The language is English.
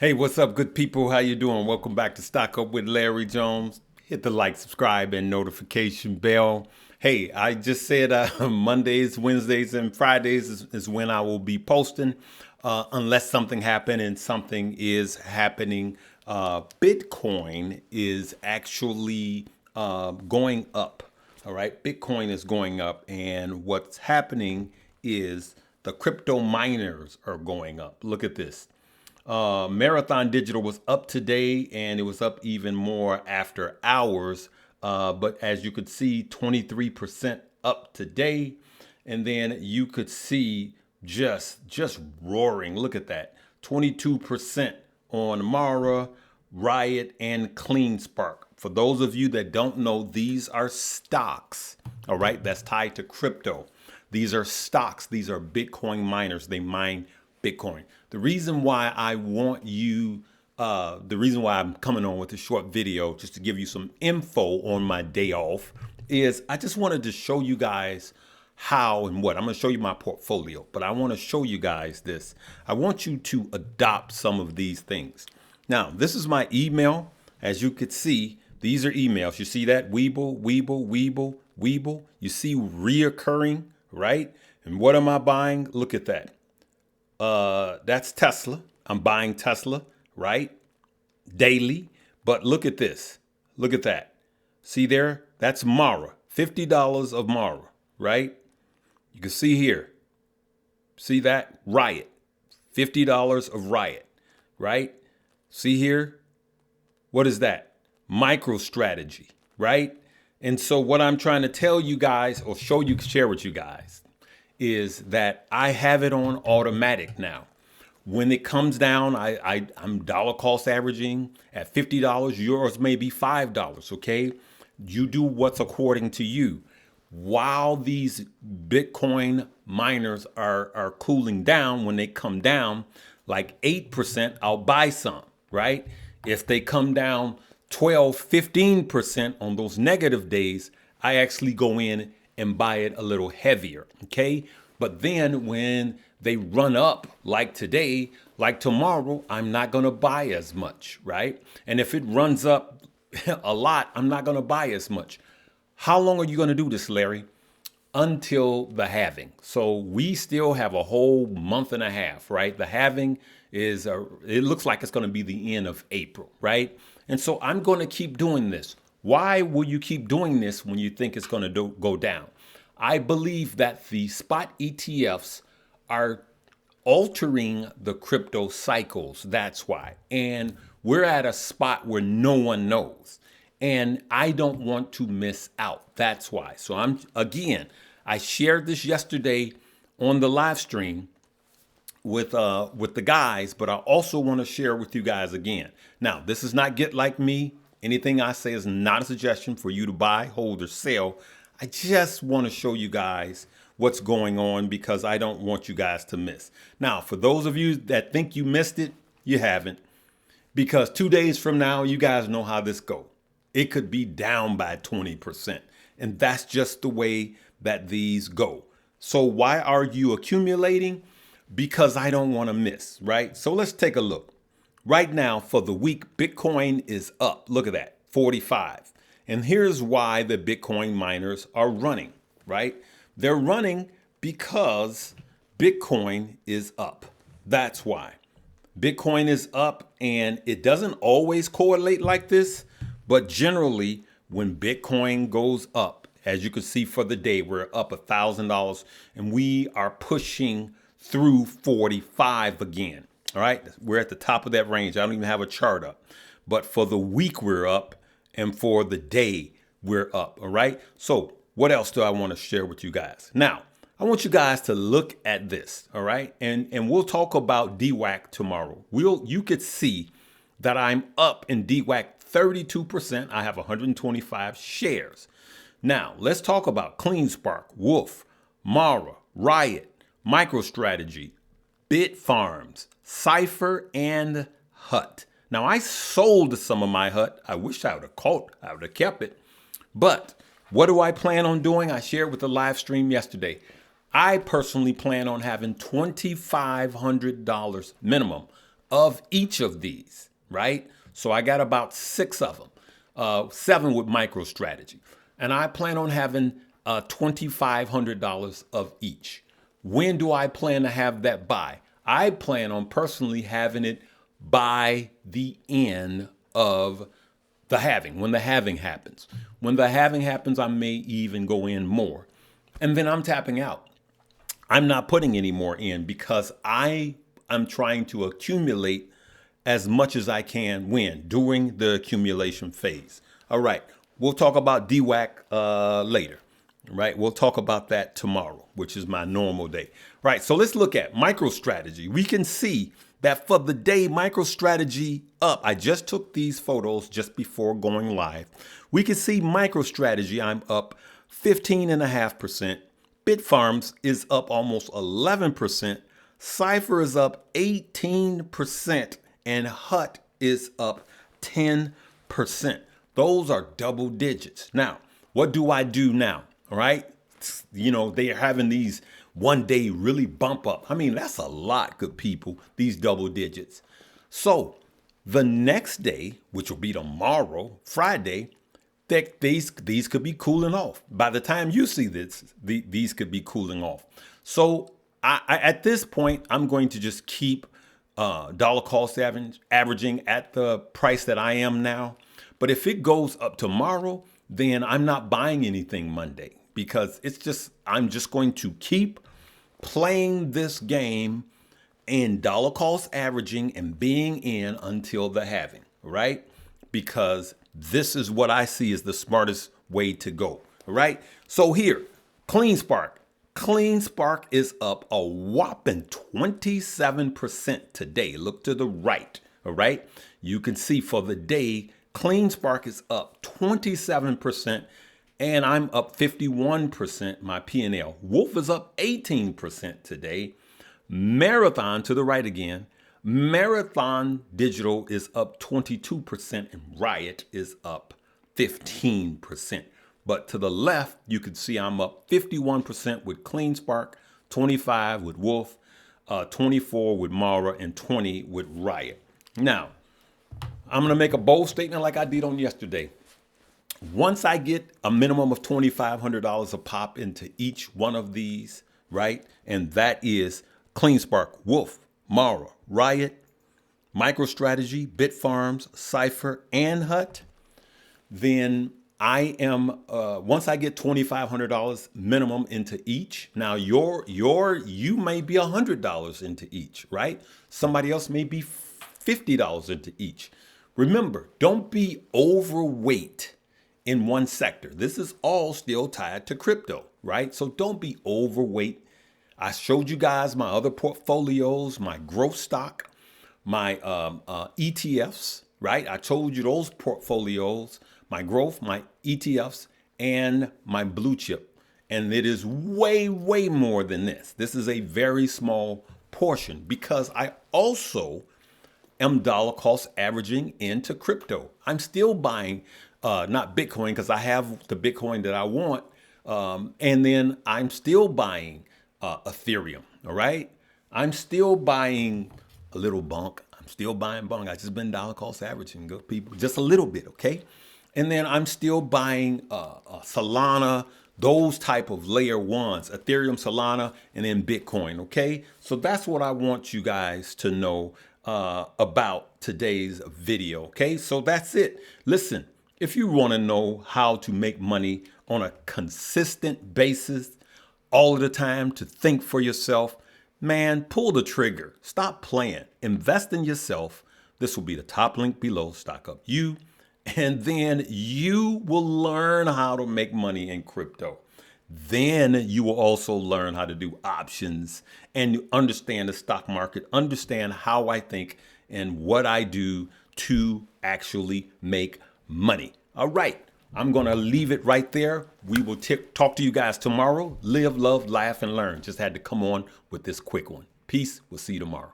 Hey, what's up, good people? How you doing? Welcome back to Stock Up with Larry Jones. Hit the like, subscribe, and notification bell. Hey, I just said Mondays, Wednesdays, and Fridays is when I will be posting, unless something happened, and something is happening. Bitcoin is actually going up. All right, Bitcoin is going up, and what's happening is the crypto miners are going up. Look at this. Marathon Digital was up today, and it was up even more after hours. But as you could see, 23% up today. And then you could see just roaring. Look at that. 22% on Mara, Riot, and CleanSpark. For those of you that don't know, these are stocks, all right, that's tied to crypto. These are stocks. These are Bitcoin miners. They mine Bitcoin. The reason why the reason why I'm coming on with a short video, just to give you some info on my day off, is I just wanted to show you guys how and what. I'm going to show you my portfolio, but I want to show you guys this. I want you to adopt some of these things. Now, this is my email. As you could see, these are emails. You see that? Weeble, Weeble, Weeble, Weeble. You see reoccurring, right? And what am I buying? Look at that. That's Tesla. I'm buying Tesla, right? Daily. But look at this. Look at that. See there? That's Mara. $50 of Mara, right? You can see here. See that? Riot. $50 of Riot, right? See here? What is that? MicroStrategy, right? And so what I'm trying to tell you guys or share with you guys is that I have it on automatic now. When it comes down, I'm dollar cost averaging at $50. Yours may be $5, okay? You do what's according to you. While these Bitcoin miners are cooling down, when they come down like 8%, I'll buy some, right? If they come down 12, 15% on those negative days, I actually go in and buy it a little heavier, okay? But then when they run up like today, like tomorrow, I'm not gonna buy as much, right? And if it runs up a lot, I'm not gonna buy as much. How long are you gonna do this, Larry? Until the halving. So we still have a whole month and a half, right? The halving is, it looks like it's gonna be the end of April, right? And so I'm gonna keep doing this. Why will you keep doing this when you think it's gonna go down? I believe that the spot ETFs are altering the crypto cycles. That's why. And we're at a spot where no one knows. And I don't want to miss out. That's why. So I shared this yesterday on the live stream with the guys, but I also want to share with you guys again. Now, this is not Get Like Me. Anything I say is not a suggestion for you to buy, hold, or sell. I just want to show you guys what's going on because I don't want you guys to miss. Now, for those of you that think you missed it, you haven't. Because 2 days from now, you guys know how this goes. It could be down by 20%. And that's just the way that these go. So why are you accumulating? Because I don't want to miss, right? So let's take a look. Right now for the week, Bitcoin is up. Look at that, 45. And here's why the Bitcoin miners are running, right? They're running because Bitcoin is up. That's why. Bitcoin is up, and it doesn't always correlate like this, but generally when Bitcoin goes up, as you can see for the day, we're up $1,000 and we are pushing through 45 again. All right, we're at the top of that range. I don't even have a chart up, but for the week we're up, and for the day we're up. All right. So what else do I want to share with you guys? Now, I want you guys to look at this. All right. And we'll talk about DWAC tomorrow. You could see that I'm up in DWAC 32%. I have 125 shares. Now, let's talk about CleanSpark, Wolf, Mara, Riot, MicroStrategy, Bitfarms, Cypher, and Hut. Now, I sold some of my Hut. I wish I would have kept it. But what do I plan on doing? I shared with the live stream yesterday. I personally plan on having $2,500 minimum of each of these, right? So I got about 6 of them, 7 with MicroStrategy. And I plan on having $2,500 of each. When do I plan to have that by? I plan on personally having it by the end of the halving, when the halving happens. When the halving happens, I may even go in more. And then I'm tapping out. I'm not putting any more in because I'm trying to accumulate as much as I can during the accumulation phase. All right, we'll talk about DWAC later. Right, we'll talk about that tomorrow, which is my normal day. Right, so let's look at MicroStrategy. We can see that for the day MicroStrategy up, I just took these photos just before going live. We can see MicroStrategy, I'm up 15.5%. Bitfarms is up almost 11%. Cypher is up 18%. And HUT is up 10%. Those are double digits. Now, what do I do now? All right. You know, they are having these one day really bump up. I mean, that's a lot, good people, these double digits. So the next day, which will be tomorrow, Friday, these could be cooling off. By the time you see this, these could be cooling off. So at this point, I'm going to just keep dollar cost averaging at the price that I am now. But if it goes up tomorrow, then I'm not buying anything Monday because I'm just going to keep playing this game in dollar cost averaging and being in until the halving, right? Because this is what I see as the smartest way to go, right? So here, CleanSpark. CleanSpark is up a whopping 27% today. Look to the right, all right? You can see for the day, CleanSpark is up 27%, and I'm up 51%, my P&L. Wolf is up 18% today. Marathon, to the right again, Marathon Digital is up 22%, and Riot is up 15%. But to the left, you can see I'm up 51% with CleanSpark, 25 with Wolf, 24 with Mara, and 20 with Riot. Now, I'm going to make a bold statement like I did on yesterday. Once I get a minimum of $2,500 a pop into each one of these, right? And that is CleanSpark, Wolf, Mara, Riot, MicroStrategy, Bitfarms, Cypher, and HUT. Then I am, once I get $2,500 minimum into each, now you may be $100 into each, right? Somebody else may be $50 into each. Remember, don't be overweight in one sector. This is all still tied to crypto, right? So don't be overweight. I showed you guys my other portfolios, my growth stock, my ETFs, right? I told you those portfolios, my growth, my ETFs, and my blue chip. And it is way, way more than this. This is a very small portion because I also am dollar cost averaging into crypto. I'm still buying, not Bitcoin because I have the Bitcoin that I want. And then I'm still buying Ethereum, all right? I'm still buying a little bunk. I'm still buying bunk. I just been dollar cost averaging, good people, just a little bit, okay? And then I'm still buying Solana, those type of layer ones, Ethereum, Solana, and then Bitcoin, okay? So that's what I want you guys to know about today's video, okay? So that's it. Listen, if you want to know how to make money on a consistent basis all of the time, to think for yourself, man, pull the trigger. Stop playing. Invest in yourself. This will be the top link below. Stock up you. And then you will learn how to make money in crypto. Then you will also learn how to do options and understand the stock market, understand how I think and what I do to actually make money. All right. I'm going to leave it right there. We will talk to you guys tomorrow. Live, love, laugh, and learn. Just had to come on with this quick one. Peace. We'll see you tomorrow.